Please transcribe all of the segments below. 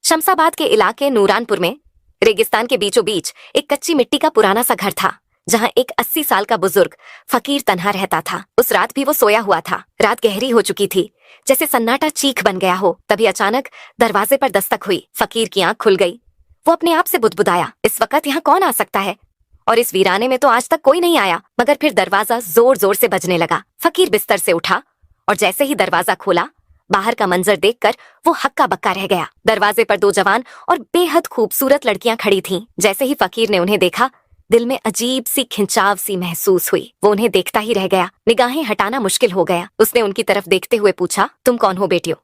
शमशाबाद के इलाके नूरानपुर में रेगिस्तान के बीचों बीच एक कच्ची मिट्टी का पुराना सा घर था, जहां एक 80 साल का बुजुर्ग फकीर तन्हा रहता था। उस रात भी वो सोया हुआ था। रात गहरी हो चुकी थी, जैसे सन्नाटा चीख बन गया हो। तभी अचानक दरवाजे पर दस्तक हुई। फकीर की आंख खुल गई। वो अपने आप से बुदबुदाया, इस वक्त यहाँ कौन आ सकता है? और इस वीराने में तो आज तक कोई नहीं आया। मगर फिर दरवाजा जोर जोर से बजने लगा। फकीर बिस्तर से उठा और जैसे ही दरवाजा खोला, बाहर का मंजर देखकर वो हक्का बक्का रह गया। दरवाजे पर 2 जवान और बेहद खूबसूरत लड़कियां खड़ी थीं। जैसे ही फकीर ने उन्हें देखा, दिल में अजीब सी खिंचाव सी महसूस हुई। वो उन्हें देखता ही रह गया। निगाहें हटाना मुश्किल हो गया। उसने उनकी तरफ देखते हुए पूछा, तुम कौन हो बेटियों?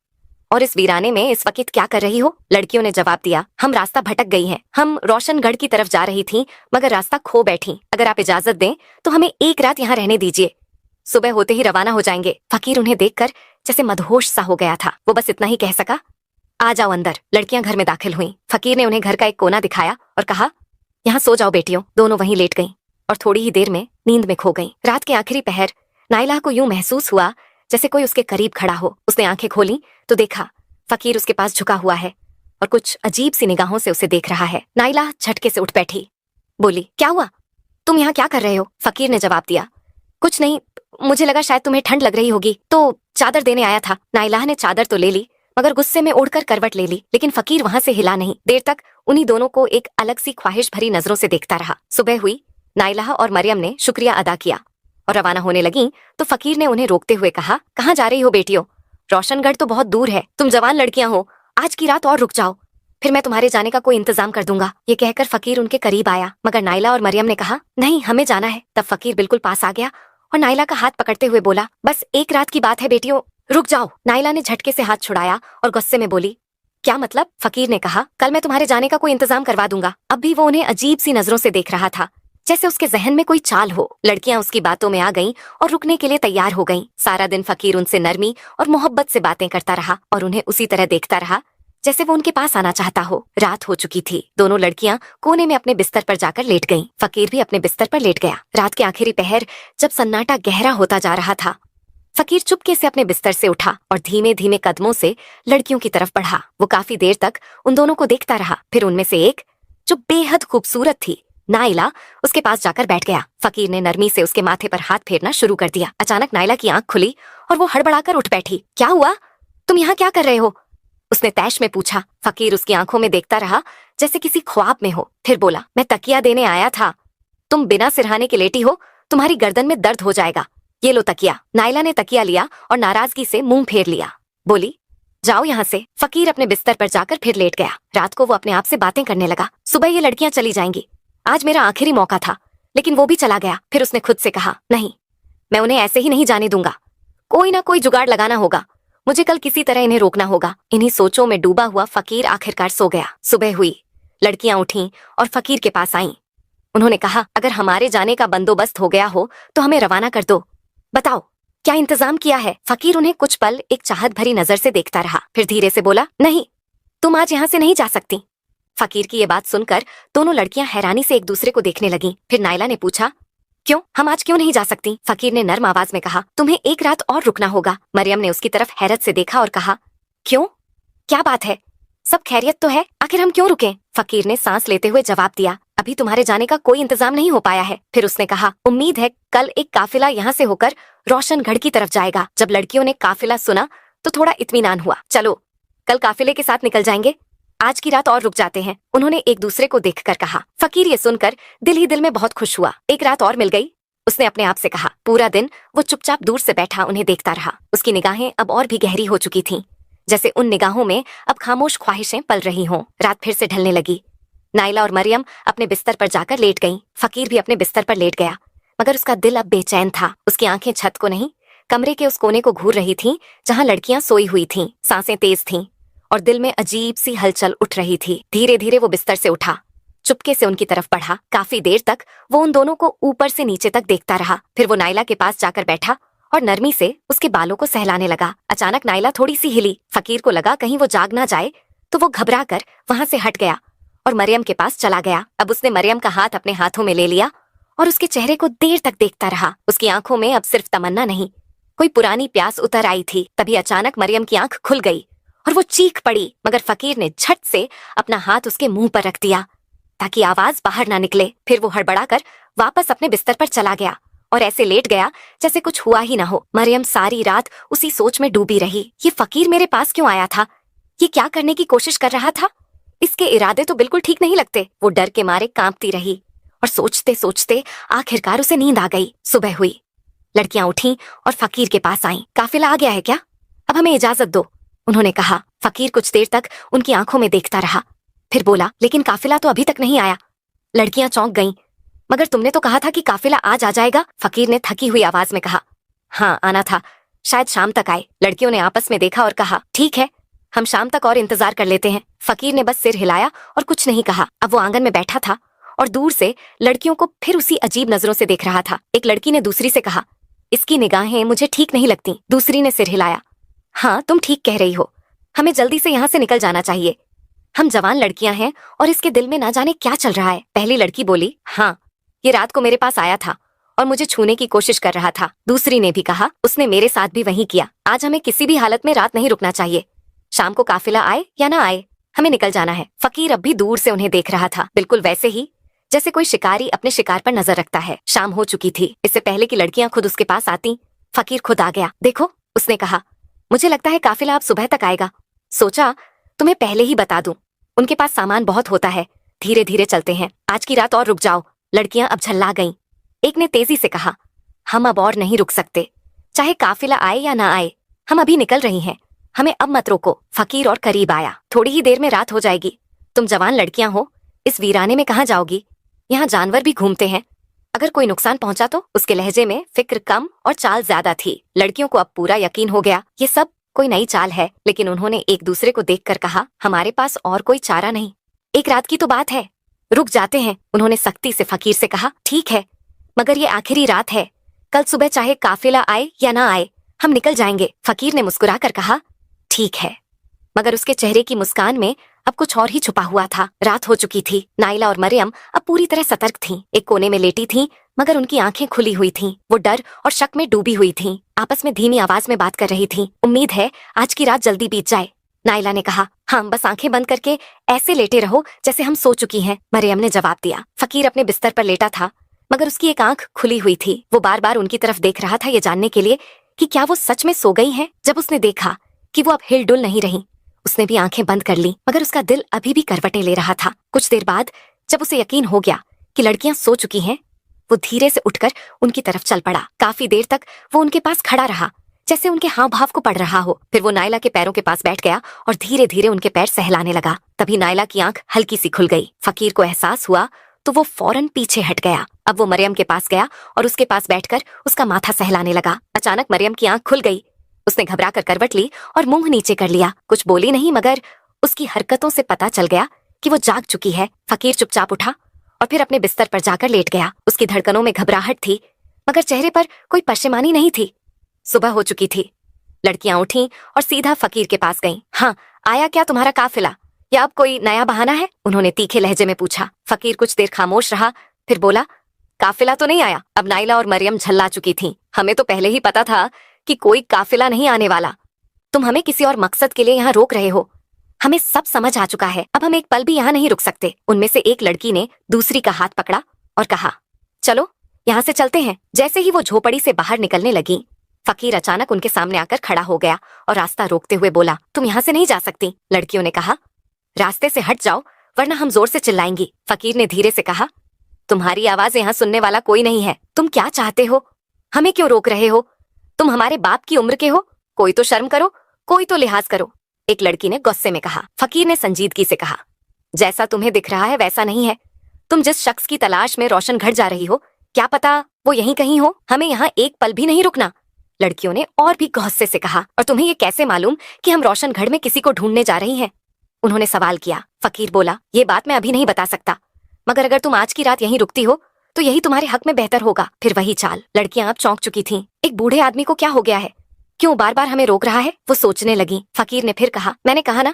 और इस वीराने में इस वक्त क्या कर रही हो? लड़कियों ने जवाब दिया, हम रास्ता भटक गई हैं। हम रोशनगढ़ की तरफ जा रही थीं, मगर रास्ता खो बैठी। अगर आप इजाजत दें तो हमें एक रात यहाँ रहने दीजिए। सुबह होते ही रवाना हो जाएंगे। फकीर उन्हें देखकर जैसे मदहोश सा हो गया था। वो बस इतना ही कह सका, आ जाओ अंदर। लड़कियां घर में दाखिल हुईं। फकीर ने उन्हें घर का एक कोना दिखाया और कहा, यहाँ सो जाओ बेटियों। दोनों वहीं लेट गईं और थोड़ी ही देर में नींद में खो गईं। रात के आखिरी पहर नाइला को यूं महसूस हुआ जैसे कोई उसके करीब खड़ा हो। उसने आंखें खोली तो देखा फकीर उसके पास झुका हुआ है और कुछ अजीब सी निगाहों से उसे देख रहा है। नाइला झटके से उठ बैठी, बोली, क्या हुआ? तुम यहाँ क्या कर रहे हो? फकीर ने जवाब दिया, कुछ नहीं, मुझे लगा शायद तुम्हें ठंड लग रही होगी तो चादर देने आया था। नाइला ने चादर तो ले ली, मगर गुस्से में उड़कर करवट ले ली। लेकिन फकीर वहां से हिला नहीं। देर तक उन्हीं दोनों को एक अलग सी ख्वाहिश भरी नजरों से देखता रहा। सुबह हुई। नाइला और मरियम ने शुक्रिया अदा किया और रवाना होने लगी तो फकीर ने उन्हें रोकते हुए कहा, कहाँ जा रही हो बेटियों? रोशनगढ़ तो बहुत दूर है। तुम जवान लड़कियां हो, आज की रात और रुक जाओ, फिर मैं तुम्हारे जाने का कोई इंतजाम कर दूंगा। ये कहकर फकीर उनके करीब आया, मगर नाइला और मरियम ने कहा, नहीं, हमें जाना है। तब फकीर बिल्कुल पास आ गया और नाइला का हाथ पकड़ते हुए बोला, बस एक रात की बात है बेटियों, रुक जाओ। नाइला ने झटके से हाथ छुड़ाया और गुस्से में बोली, क्या मतलब? फकीर ने कहा, कल मैं तुम्हारे जाने का कोई इंतजाम करवा दूंगा। अब भी वो उन्हें अजीब सी नजरों से देख रहा था, जैसे उसके जहन में कोई चाल हो। लड़कियां उसकी बातों में आ गईं और रुकने के लिए तैयार हो गईं। सारा दिन फकीर उनसे नरमी और मोहब्बत से बातें करता रहा और उन्हें उसी तरह देखता रहा जैसे वो उनके पास आना चाहता हो। रात हो चुकी थी। दोनों लड़कियां कोने में अपने बिस्तर पर जाकर लेट गईं। फकीर भी अपने बिस्तर पर लेट गया। रात के आखिरी पहर जब सन्नाटा गहरा होता जा रहा था, फकीर चुपके से अपने बिस्तर से उठा और धीमे धीमे कदमों से लड़कियों की तरफ बढ़ा। वो काफी देर तक उन दोनों को देखता रहा। फिर उनमें से एक, जो बेहद खूबसूरत थी, नाइला, उसके पास जाकर बैठ गया। फकीर ने नरमी से उसके माथे पर हाथ फेरना शुरू कर दिया। अचानक नाइला की आंख खुली और वो हड़बड़ाकर उठ बैठी। क्या हुआ? तुम यहाँ क्या कर रहे हो? उसने तैश में पूछा। फकीर उसकी आंखों में देखता रहा जैसे किसी ख्वाब में हो। फिर बोला, मैं तकिया देने आया था। तुम बिना सिरहाने के लेटी हो, तुम्हारी गर्दन में दर्द हो जाएगा। ये लो तकिया। नाइला ने तकिया लिया और नाराजगी से मुंह फेर लिया। बोली, जाओ यहाँ से। फकीर अपने बिस्तर पर जाकर फिर लेट गया। रात को वो अपने आप से बातें करने लगा। सुबह ये लड़कियां चली जाएंगी, आज मेरा आखिरी मौका था। लेकिन वो भी चला गया। फिर उसने खुद से कहा, नहीं, मैं उन्हें ऐसे ही नहीं जाने दूंगा। कोई ना कोई जुगाड़ लगाना होगा। मुझे कल किसी तरह इन्हें रोकना होगा। इन्हीं सोचों में डूबा हुआ फकीर आखिरकार सो गया। सुबह हुई। लड़कियां उठीं और फकीर के पास आईं। उन्होंने कहा, अगर हमारे जाने का बंदोबस्त हो गया हो तो हमें रवाना कर दो। बताओ, क्या इंतजाम किया है? फकीर उन्हें कुछ पल एक चाहत भरी नजर से देखता रहा। फिर धीरे से बोला, नहीं, तुम आज यहाँ से नहीं जा सकती। फकीर की ये बात सुनकर दोनों लड़कियां हैरानी से एक दूसरे को देखने लगीं। फिर नाइला ने पूछा, क्यों? हम आज क्यों नहीं जा सकती? फकीर ने नर्म आवाज में कहा, तुम्हें एक रात और रुकना होगा। मरियम ने उसकी तरफ हैरत से देखा और कहा, क्यों? क्या बात है? सब खैरियत तो है, आखिर हम क्यों रुकें? फकीर ने सांस लेते हुए जवाब दिया, अभी तुम्हारे जाने का कोई इंतजाम नहीं हो पाया है। फिर उसने कहा, उम्मीद है कल एक काफिला यहाँ से होकर रोशनगढ़ की तरफ जाएगा। जब लड़कियों ने काफिला सुना तो थोड़ा इत्मीनान हुआ। चलो, कल काफिले के साथ निकल जाएंगे, आज की रात और रुक जाते हैं। उन्होंने एक दूसरे को देखकर कहा। फकीर ये सुनकर दिल ही दिल में बहुत खुश हुआ। एक रात और मिल गई, उसने अपने आप से कहा। पूरा दिन वो चुपचाप दूर से बैठा उन्हें देखता रहा। उसकी निगाहें अब और भी गहरी हो चुकी थीं, जैसे उन निगाहों में अब खामोश ख्वाहिशें पल रही हों। रात फिर से ढलने लगी। नाइला और मरियम अपने बिस्तर पर जाकर लेट गईं। फकीर भी अपने बिस्तर पर लेट गया, मगर उसका दिल अब बेचैन था। उसकी आंखें छत को नहीं, कमरे के उस कोने को घूर रही थीं जहां लड़कियां सोई हुई थीं। सांसें तेज थीं और दिल में अजीब सी हलचल उठ रही थी। धीरे धीरे वो बिस्तर से उठा, चुपके से उनकी तरफ बढ़ा। काफी देर तक वो उन दोनों को ऊपर से नीचे तक देखता रहा। फिर वो नाइला के पास जाकर बैठा और नरमी से उसके बालों को सहलाने लगा। अचानक नाइला थोड़ी सी हिली। फकीर को लगा कहीं वो जाग ना जाए, तो वो घबरा कर वहां से हट गया और मरियम के पास चला गया। अब उसने मरियम का हाथ अपने हाथों में ले लिया और उसके चेहरे को देर तक देखता रहा। उसकी आंखों में अब सिर्फ तमन्ना नहीं, कोई पुरानी प्यास उतर आई थी। तभी अचानक मरियम की आंख खुल गई और वो चीख पड़ी, मगर फकीर ने झट से अपना हाथ उसके मुंह पर रख दिया ताकि आवाज बाहर ना निकले। फिर वो हड़बड़ाकर वापस अपने बिस्तर पर चला गया और ऐसे लेट गया जैसे कुछ हुआ ही ना हो। मरियम सारी रात उसी सोच में डूबी रही। ये फकीर मेरे पास क्यों आया था? ये क्या करने की कोशिश कर रहा था? इसके इरादे तो बिल्कुल ठीक नहीं लगते। वो डर के मारे कांपती रही और सोचते सोचते आखिरकार उसे नींद आ गई। सुबह हुई, लड़कियां उठीं और फकीर के पास आईं। काफिला आ गया है क्या? अब हमें इजाजत दो, उन्होंने कहा। फकीर कुछ देर तक उनकी आंखों में देखता रहा, फिर बोला, लेकिन काफिला तो अभी तक नहीं आया। लड़कियां चौंक गईं। मगर तुमने तो कहा था कि काफिला आज आ जाएगा, फकीर ने थकी हुई आवाज में कहा। हाँ, आना था, शायद शाम तक आए। लड़कियों ने आपस में देखा और कहा, ठीक है, हम शाम तक और इंतजार कर लेते हैं। फकीर ने बस सिर हिलाया और कुछ नहीं कहा। अब वो आंगन में बैठा था और दूर से लड़कियों को फिर उसी अजीब नजरों से देख रहा था। एक लड़की ने दूसरी से कहा, इसकी निगाहें मुझे ठीक नहीं लगती। दूसरी ने सिर हिलाया। हाँ, तुम ठीक कह रही हो, हमें जल्दी से यहाँ से निकल जाना चाहिए। हम जवान लड़कियां हैं और इसके दिल में ना जाने क्या चल रहा है। पहली लड़की बोली, हाँ, ये रात को मेरे पास आया था और मुझे छूने की कोशिश कर रहा था। दूसरी ने भी कहा, उसने मेरे साथ भी वही किया। आज हमें किसी भी हालत में रात नहीं रुकना चाहिए। शाम को काफिला आए या ना आए, हमें निकल जाना है। फकीर अब भी दूर से उन्हें देख रहा था, बिल्कुल वैसे ही जैसे कोई शिकारी अपने शिकार पर नजर रखता है। शाम हो चुकी थी। इससे पहले कि लड़कियां खुद उसके पास आती, फकीर खुद आ गया। देखो, उसने कहा, मुझे लगता है काफिला अब सुबह तक आएगा। सोचा तुम्हें पहले ही बता दूं, उनके पास सामान बहुत होता है। धीरे धीरे चलते हैं, आज की रात और रुक जाओ। लड़कियां अब झल्ला गईं। एक ने तेजी से कहा, हम अब और नहीं रुक सकते, चाहे काफिला आए या ना आए, हम अभी निकल रही हैं, हमें अब मत रोको। फकीर और करीब आया। थोड़ी ही देर में रात हो जाएगी। तुम जवान लड़कियां हो, इस वीराने में कहाँ जाओगी? यहाँ जानवर भी घूमते हैं, अगर कोई नुकसान पहुंचा तो? उसके लहजे में फिक्र कम और चाल ज्यादा थी। लड़कियों को अब पूरा यकीन हो गया ये सब कोई नई चाल है, लेकिन उन्होंने एक दूसरे को देखकर कहा, हमारे पास और कोई चारा नहीं, एक रात की तो बात है, रुक जाते हैं। उन्होंने सख्ती से फकीर से कहा, ठीक है, मगर ये आखिरी रात है, कल सुबह चाहे काफिला आए या ना आए, हम निकल जाएंगे। फकीर ने मुस्कुराकर कहा, ठीक है, मगर उसके चेहरे की मुस्कान में अब कुछ और ही छुपा हुआ था। रात हो चुकी थी। नाइला और मरियम अब पूरी तरह सतर्क थीं। एक कोने में लेटी थीं, मगर उनकी आंखें खुली हुई थीं। वो डर और शक में डूबी हुई थीं। आपस में धीमी आवाज में बात कर रही थीं। उम्मीद है आज की रात जल्दी बीत जाए। नाइला ने कहा, हाँ, बस आंखें बंद करके ऐसे लेटे रहो जैसे हम सो चुकी हैं। मरियम ने जवाब दिया। फकीर अपने बिस्तर पर लेटा था, मगर उसकी एक आंख खुली हुई थी। वो बार बार उनकी तरफ देख रहा था, ये जानने के लिए कि क्या वो सच में सो गई हैं। जब उसने देखा कि वो अब हिलडुल नहीं रही, उसने भी आंखें बंद कर ली, मगर उसका दिल अभी भी करवटें ले रहा था। कुछ देर बाद जब उसे यकीन हो गया कि लड़कियां सो चुकी हैं, वो धीरे से उठकर उनकी तरफ चल पड़ा। काफी देर तक वो उनके पास खड़ा रहा, जैसे उनके हाव भाव को पढ़ रहा हो। फिर वो नाइला के पैरों के पास बैठ गया और धीरे धीरे उनके पैर सहलाने लगा। तभी नाइला की आंख हल्की सी खुल गई। फकीर को एहसास हुआ तो वो फौरन पीछे हट गया। अब वो मरियम के पास गया और उसके पास बैठकर उसका माथा सहलाने लगा। अचानक मरियम की आंख खुल गई। उसने घबराकर करवट ली और मुंह नीचे कर लिया। कुछ बोली नहीं, मगर उसकी हरकतों से पता चल गया कि वो जाग चुकी है। फकीर चुपचाप उठा और फिर अपने बिस्तर पर जाकर लेट गया। उसकी धड़कनों में घबराहट थी, मगर चेहरे पर कोई परेशानी नहीं थी। सुबह हो चुकी थी। लड़कियां उठीं और सीधा फकीर के पास गईं। हाँ, आया क्या तुम्हारा काफिला, या अब कोई नया बहाना है? उन्होंने तीखे लहजे में पूछा। फकीर कुछ देर खामोश रहा, फिर बोला, काफिला तो नहीं आया। अब नाइला और मरियम झल्ला चुकी थीं। हमें तो पहले ही पता था कि कोई काफिला नहीं आने वाला। तुम हमें किसी और मकसद के लिए यहाँ रोक रहे हो, हमें सब समझ आ चुका है। अब हम एक पल भी यहाँ नहीं रुक सकते। उनमें से एक लड़की ने दूसरी का हाथ पकड़ा और कहा, चलो यहाँ से चलते हैं। जैसे ही वो झोपड़ी से बाहर निकलने लगी, फकीर अचानक उनके सामने आकर खड़ा हो गया और रास्ता रोकते हुए बोला, तुम यहाँ से नहीं जा सकती। लड़कियों ने कहा, रास्ते से हट जाओ वरना हम जोर से चिल्लाएंगी। फकीर ने धीरे से कहा, तुम्हारी आवाज यहाँ सुनने वाला कोई नहीं है। तुम क्या चाहते हो? हमें क्यों रोक रहे हो? तुम हमारे बाप की उम्र के हो, कोई तो शर्म करो, कोई तो लिहाज करो। एक लड़की ने गुस्से में कहा। फकीर ने संजीदगी से कहा, जैसा तुम्हें दिख रहा है वैसा नहीं है। तुम जिस शख्स की तलाश में रोशन घर जा रही हो, क्या पता वो यहीं कहीं हो। हमें यहाँ एक पल भी नहीं रुकना। लड़कियों ने और भी गुस्से से कहा, और तुम्हें ये कैसे मालूम कि हम रोशनगढ़ में किसी को ढूंढने जा रही हैं? उन्होंने सवाल किया। फकीर बोला, ये बात मैं अभी नहीं बता सकता, मगर अगर तुम आज की रात यहीं रुकती हो तो यही तुम्हारे हक में बेहतर होगा। फिर वही चाल। लड़कियां अब चौंक चुकी थीं। एक बूढ़े आदमी को क्या हो गया है, क्यों बार बार हमें रोक रहा है? वो सोचने लगी। फकीर ने फिर कहा, मैंने कहा ना,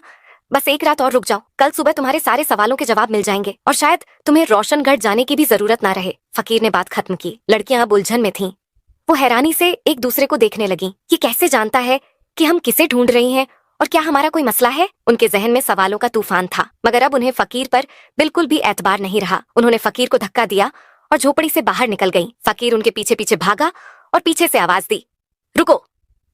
बस एक रात और रुक जाओ, कल सुबह तुम्हारे सारे सवालों के जवाब मिल जाएंगे और शायद तुम्हें रोशनगढ़ जाने की भी जरूरत ना रहे। फकीर ने बात खत्म की। लड़कियां अब उलझन में थीं। वो हैरानी से एक दूसरे को देखने लगी। ये कैसे जानता है कि हम किसे ढूंढ रही हैं और क्या हमारा कोई मसला है? उनके जहन में सवालों का तूफान था, मगर अब उन्हें फकीर पर बिल्कुल भी एतबार नहीं रहा। उन्होंने फकीर को धक्का दिया और झोपड़ी से बाहर निकल गईं। फकीर उनके पीछे पीछे भागा और पीछे से आवाज दी, रुको,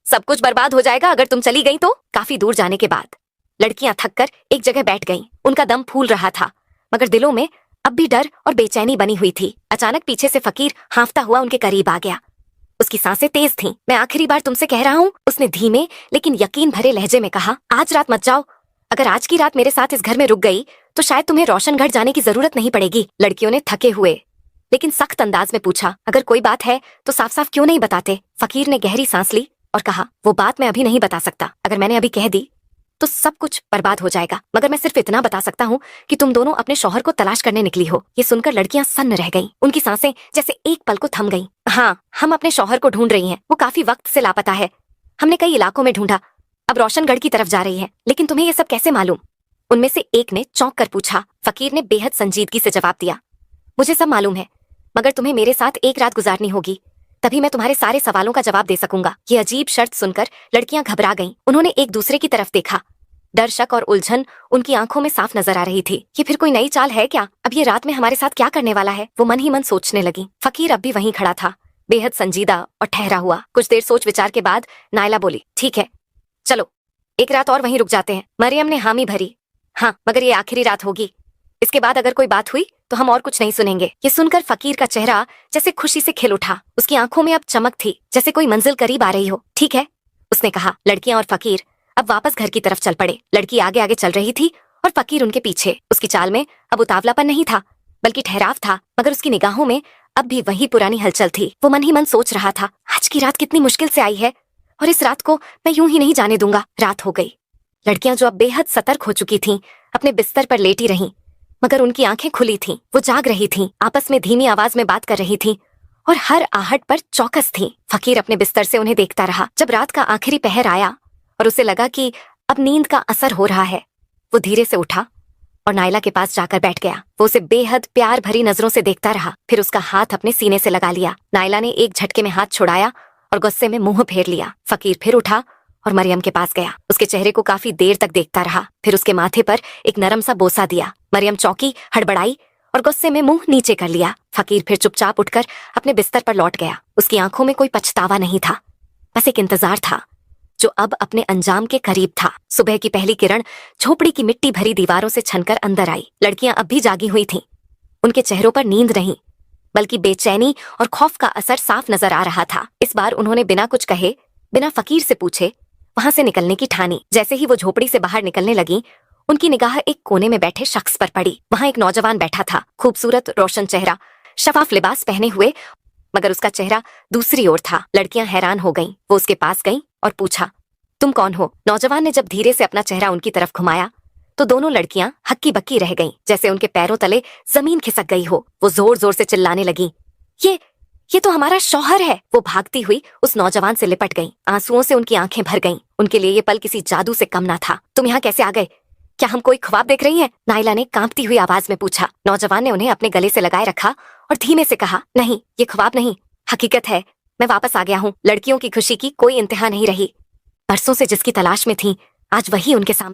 सब कुछ बर्बाद हो जाएगा अगर तुम चली गई तो। काफी दूर जाने के बाद लड़कियां थककर एक जगह बैठ गईं। उनका दम फूल रहा था, मगर दिलों में अब भी डर और बेचैनी बनी हुई थी। अचानक पीछे से फकीर हांफता हुआ उनके करीब आ गया। उसकी सांसें तेज थीं। मैं आखिरी बार तुमसे कह रहा हूँ, उसने धीमे लेकिन यकीन भरे लहजे में कहा, आज रात मत जाओ। अगर आज की रात मेरे साथ इस घर में रुक गई तो शायद तुम्हें रोशनगढ़ जाने की जरूरत नहीं पड़ेगी। लड़कियों ने थके हुए लेकिन सख्त अंदाज में पूछा, अगर कोई बात है तो साफ साफ क्यों नहीं बताते? फकीर ने गहरी सांस ली और कहा, वो बात मैं अभी नहीं बता सकता। अगर मैंने अभी कह दी तो सब कुछ बर्बाद हो जाएगा, मगर मैं सिर्फ इतना बता सकता हूँ कि तुम दोनों अपने शौहर को तलाश करने निकली हो। ये सुनकर लड़कियां सन्न रह गईं। उनकी सांसें जैसे एक पल को थम गईं। हाँ, हम अपने शौहर को ढूंढ रही हैं। वो काफी वक्त से लापता है। हमने कई इलाकों में ढूंढा, अब रोशनगढ़ की तरफ जा रही है। लेकिन तुम्हें ये सब कैसे मालूम? उनमें से एक ने चौंक कर पूछा। फकीर ने बेहद संजीदगी से जवाब दिया, मुझे सब मालूम है, मगर तुम्हें मेरे साथ एक रात गुजारनी होगी, तभी मैं तुम्हारे सारे सवालों का जवाब दे सकूंगा। ये अजीब शर्त सुनकर लड़कियां घबरा गईं। उन्होंने एक दूसरे की तरफ देखा। डर, शक और उलझन उनकी आंखों में साफ नजर आ रही थी। ये फिर कोई नई चाल है क्या? अब ये रात में हमारे साथ क्या करने वाला है? वो मन ही मन सोचने लगी। फकीर अब भी वहीं खड़ा था, बेहद संजीदा और ठहरा हुआ। कुछ देर सोच विचार के बाद नायला बोली, ठीक है, चलो एक रात और वहीं रुक जाते हैं। मरियम ने हामी भरी, हाँ, मगर ये आखिरी रात होगी। इसके बाद अगर कोई बात हुई तो हम और कुछ नहीं सुनेंगे। ये सुनकर फकीर का चेहरा जैसे खुशी से खिल उठा। उसकी आंखों में अब चमक थी, जैसे कोई मंजिल करीब आ रही हो। ठीक है, उसने कहा। लड़कियां और फकीर अब वापस घर की तरफ चल पड़े। लड़की आगे आगे चल रही थी और फकीर उनके पीछे। उसकी चाल में अब उतावलापन नहीं था, बल्कि ठहराव था, मगर उसकी निगाहों में अब भी वही पुरानी हलचल थी। वो मन ही मन सोच रहा था, आज की रात कितनी मुश्किल से आई है और इस रात को मैं यूं ही नहीं जाने दूंगा। रात हो गई। लड़कियां जो अब बेहद सतर्क हो चुकी थीं, अपने बिस्तर पर लेटी रहीं, मगर उनकी आंखें खुली थीं। वो जाग रही थीं, आपस में धीमी आवाज में बात कर रही थीं और हर आहट पर चौकस थीं। फकीर अपने बिस्तर से उन्हें देखता रहा। जब रात का आखिरी पहर आया और उसे लगा कि अब नींद का असर हो रहा है, वो धीरे से उठा और नायला के पास जाकर बैठ गया। वो उसे बेहद प्यार भरी नजरों से देखता रहा, फिर उसका हाथ अपने सीने से लगा लिया। नायला ने एक झटके में हाथ छुड़ाया और गुस्से में मुंह फेर लिया। फकीर फिर उठा और मरियम के पास गया। उसके चेहरे को काफी देर तक देखता रहा, फिर उसके माथे पर एक नरम सा बोसा दिया। मरियम चौंकी, हड़बड़ाई और गुस्से में मुंह नीचे कर लिया। फकीर फिर चुपचाप उठकर अपने बिस्तर पर लौट गया। उसकी आंखों में कोई पछतावा नहीं था, बस एक इंतजार था जो अब अपने अंजाम के करीब था। सुबह की पहली किरण झोपड़ी की मिट्टी भरी दीवारों से छनकर अंदर आई। लड़कियां अब भी जागी हुई थीं। उनके चेहरों पर नींद नहीं, बल्कि बेचैनी और खौफ का असर साफ नजर आ रहा था। इस बार उन्होंने बिना कुछ कहे, बिना फकीर से पूछे वहां से निकलने की ठानी। जैसे ही वो झोपड़ी से बाहर निकलने लगी, उनकी निगाह एक कोने में बैठे शख्स पर पड़ी। वहां एक नौजवान बैठा था, खूबसूरत रोशन चेहरा, शफाफ लिबास पहने हुए, मगर उसका चेहरा दूसरी ओर था। लड़कियां हैरान हो गईं। वो उसके पास गईं और पूछा, तुम कौन हो? नौजवान ने जब धीरे से अपना चेहरा उनकी तरफ घुमाया तो दोनों लड़कियां हक्की बक्की रह गईं, जैसे उनके पैरों तले जमीन खिसक गई हो। वो जोर जोर से चिल्लाने लगी, ये तो हमारा शौहर है। वो भागती हुई उस नौजवान से लिपट गईं। आंसुओं से उनकी आंखें भर गईं। उनके लिए ये पल किसी जादू से कम ना था। तुम यहाँ कैसे आ गए? क्या हम कोई ख्वाब देख रही हैं? नायला ने कांपती हुई आवाज में पूछा। नौजवान ने उन्हें अपने गले से लगाए रखा और धीमे से कहा, नहीं, ये ख्वाब नहीं, हकीकत है। मैं वापस आ गया हूँ। लड़कियों की खुशी की कोई इंतहा नहीं रही। बरसों से जिसकी तलाश में थी, आज वही उनके सामने